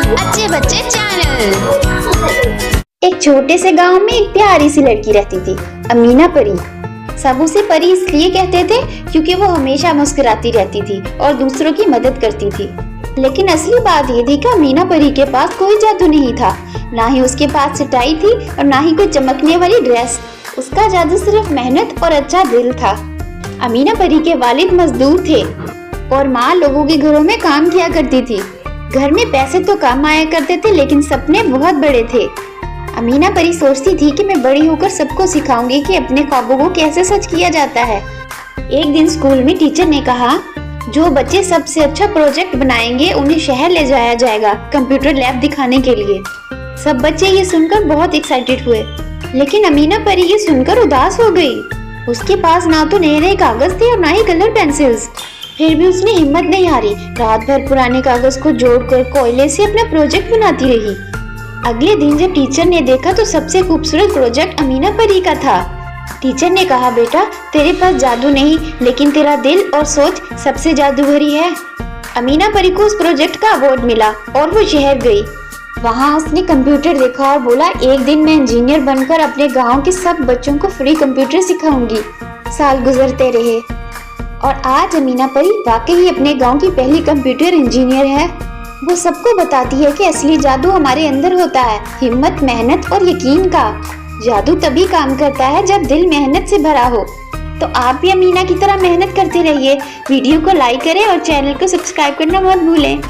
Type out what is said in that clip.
अच्छे बच्चे चैनल। एक छोटे से गांव में एक प्यारी सी लड़की रहती थी, अमीना परी। सब उसे परी इसलिए कहते थे क्योंकि वो हमेशा मुस्कुराती रहती थी और दूसरों की मदद करती थी। लेकिन असली बात ये थी कि अमीना परी के पास कोई जादू नहीं था, ना ही उसके पास चटाई थी और ना ही कोई चमकने वाली ड्रेस। उसका जादू सिर्फ मेहनत और अच्छा दिल था। अमीना परी के वालिद मजदूर थे और माँ लोगों के घरों में काम किया करती थी। घर में पैसे तो कम आया करते थे, लेकिन सपने बहुत बड़े थे। अमीना परी सोचती थी कि मैं बड़ी होकर सबको सिखाऊंगी कि अपने ख्वाबों को कैसे सच किया जाता है। एक दिन स्कूल में टीचर ने कहा, जो बच्चे सबसे अच्छा प्रोजेक्ट बनाएंगे उन्हें शहर ले जाया जाएगा कंप्यूटर लैब दिखाने के लिए। सब बच्चे ये सुनकर बहुत एक्साइटेड हुए, लेकिन अमीना परी ये सुनकर उदास हो गई। उसके पास ना तो नए कागज थे और ना ही कलर पेंसिल्स। फिर भी उसने हिम्मत नहीं हारी। रात भर पुराने कागज को जोड़कर कोयले से अपना प्रोजेक्ट बनाती रही। अगले दिन जब टीचर ने देखा तो सबसे खूबसूरत प्रोजेक्ट अमीना परी का था। टीचर ने कहा, बेटा तेरे पास जादू नहीं, लेकिन तेरा दिल और सोच सबसे जादू भरी है। अमीना परी को उस प्रोजेक्ट का अवार्ड मिला और वो शहर गई। वहाँ उसने कंप्यूटर देखा और बोला, एक दिन मैं इंजीनियर बनकर अपने गांव के सब बच्चों को फ्री कंप्यूटर सिखाऊंगी। साल गुजरते रहे और आज अमीना परी वाकई अपने गांव की पहली कंप्यूटर इंजीनियर है। वो सबको बताती है कि असली जादू हमारे अंदर होता है, हिम्मत, मेहनत और यकीन का। जादू तभी काम करता है जब दिल मेहनत से भरा हो। तो आप भी अमीना की तरह मेहनत करते रहिए। वीडियो को लाइक करें और चैनल को सब्सक्राइब करना मत भूलें।